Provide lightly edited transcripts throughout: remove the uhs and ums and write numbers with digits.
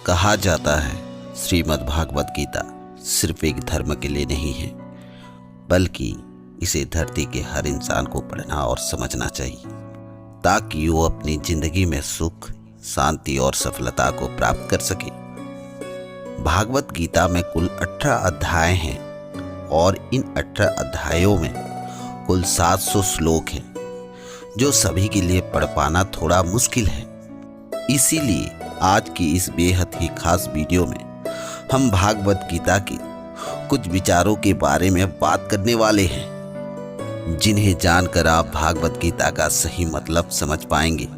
कहा जाता है श्रीमद् भागवत गीता सिर्फ एक धर्म के लिए नहीं है, बल्कि इसे धरती के हर इंसान को पढ़ना और समझना चाहिए ताकि वो अपनी जिंदगी में सुख, शांति और सफलता को प्राप्त कर सके। भागवत गीता में कुल 18 अध्याय हैं और इन 18 अध्यायों में कुल 700 श्लोक हैं, जो सभी के लिए पढ़ पाना थोड़ा मुश्किल है। इसीलिए आज की इस बेहद ही खास वीडियो में हम भागवत गीता के कुछ विचारों के बारे में बात करने वाले हैं, जिन्हें जानकर आप भागवत गीता का सही मतलब समझ पाएंगे।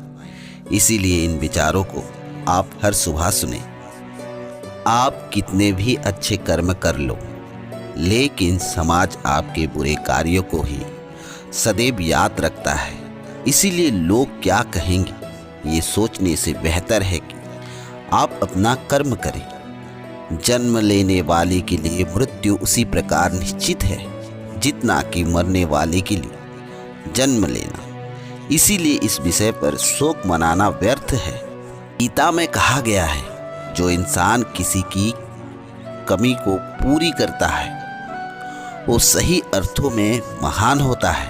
इसीलिए इन विचारों को आप हर सुबह सुने। आप कितने भी अच्छे कर्म कर लो, लेकिन समाज आपके बुरे कार्यों को ही सदैव याद रखता है। इसीलिए लोग क्या कहेंगे ये सोचने से बेहतर है कि आप अपना कर्म करें। जन्म लेने वाले के लिए मृत्यु उसी प्रकार निश्चित है जितना कि मरने वाले के लिए जन्म लेना। इसीलिए इस विषय पर शोक मनाना व्यर्थ है। गीता में कहा गया है, जो इंसान किसी की कमी को पूरी करता है वो सही अर्थों में महान होता है।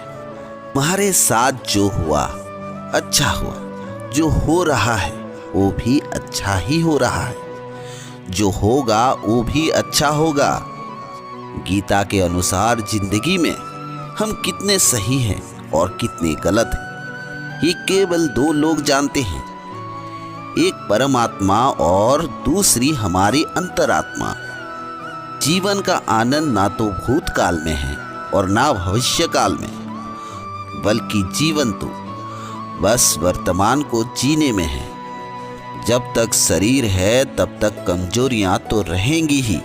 तुम्हारे साथ जो हुआ अच्छा हुआ, जो हो रहा है वो भी अच्छा ही हो रहा है, जो होगा वो भी अच्छा होगा। गीता के अनुसार जिंदगी में हम कितने सही हैं और कितने गलत हैं, ये केवल 2 लोग जानते हैं, एक परमात्मा और दूसरी हमारी अंतरात्मा। जीवन का आनंद ना तो भूतकाल में है और ना भविष्यकाल में, बल्कि जीवन तो बस वर्तमान को जीने में है। जब तक शरीर है तब तक कमजोरियां तो रहेंगी ही।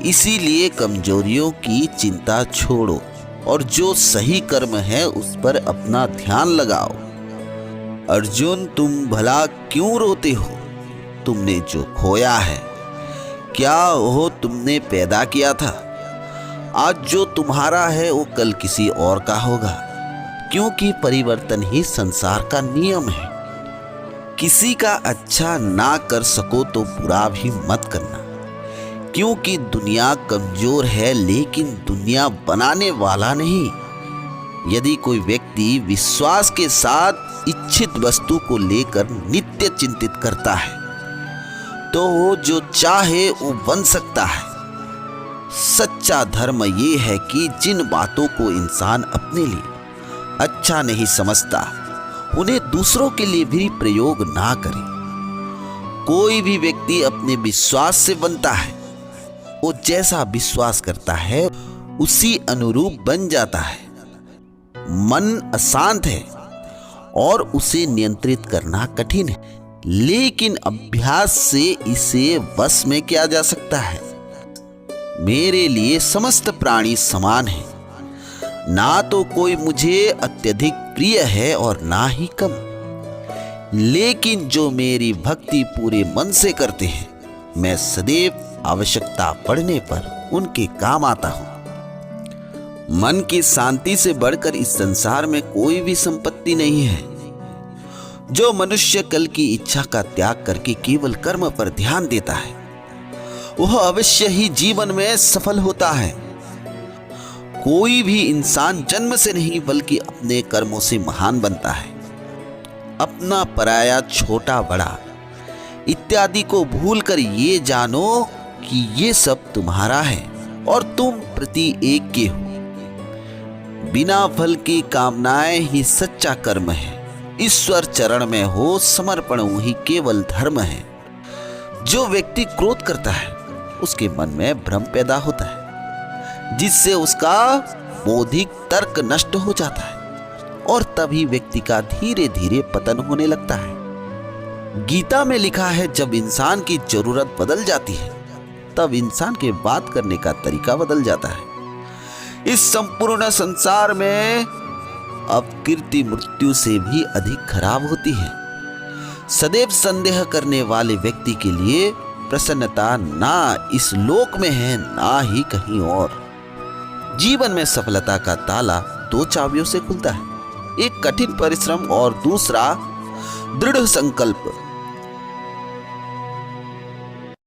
इसीलिए कमजोरियों की चिंता छोड़ो और जो सही कर्म है उस पर अपना ध्यान लगाओ। अर्जुन, तुम भला क्यों रोते हो? तुमने जो खोया है, क्या वो तुमने पैदा किया था? आज जो तुम्हारा है वो कल किसी और का होगा, क्योंकि परिवर्तन ही संसार का नियम है। किसी का अच्छा ना कर सको तो बुरा भी मत करना, क्योंकि दुनिया कमजोर है लेकिन दुनिया बनाने वाला नहीं। यदि कोई व्यक्ति विश्वास के साथ इच्छित वस्तु को लेकर नित्य चिंतित करता है तो वो जो चाहे वो बन सकता है। सच्चा धर्म ये है कि जिन बातों को इंसान अपने लिए अच्छा नहीं समझता उन्हें दूसरों के लिए भी प्रयोग ना करे। कोई भी व्यक्ति अपने विश्वास से बनता है, वो जैसा विश्वास करता है उसी अनुरूप बन जाता है। मन अशांत है और उसे नियंत्रित करना कठिन है, लेकिन अभ्यास से इसे वश में किया जा सकता है। मेरे लिए समस्त प्राणी समान है, ना तो कोई मुझे अत्यधिक प्रिय है और ना ही कम, लेकिन जो मेरी भक्ति पूरे मन से करते हैं मैं सदैव आवश्यकता पड़ने पर उनके काम आता हूं। मन की शांति से बढ़कर इस संसार में कोई भी संपत्ति नहीं है। जो मनुष्य कल की इच्छा का त्याग करके केवल कर्म पर ध्यान देता है वह अवश्य ही जीवन में सफल होता है। कोई भी इंसान जन्म से नहीं बल्कि अपने कर्मों से महान बनता है। अपना पराया, छोटा बड़ा इत्यादि को भूलकर ये जानो कि ये सब तुम्हारा है और तुम प्रति एक के हो। बिना फल की कामनाएं ही सच्चा कर्म है। ईश्वर चरण में हो समर्पण वही केवल धर्म है। जो व्यक्ति क्रोध करता है उसके मन में भ्रम पैदा होता है, जिससे उसका बौद्धिक तर्क नष्ट हो जाता है और तभी व्यक्ति का धीरे धीरे पतन होने लगता है। गीता में लिखा है, जब इंसान की जरूरत बदल जाती है तब इंसान के बात करने का तरीका बदल जाता है। इस संपूर्ण संसार में अपकीर्ति मृत्यु से भी अधिक खराब होती है। सदैव संदेह करने वाले व्यक्ति के लिए प्रसन्नता ना इस लोक में है ना ही कहीं और। जीवन में सफलता का ताला 2 चाबियों से खुलता है, एक कठिन परिश्रम और दूसरा दृढ़ संकल्प।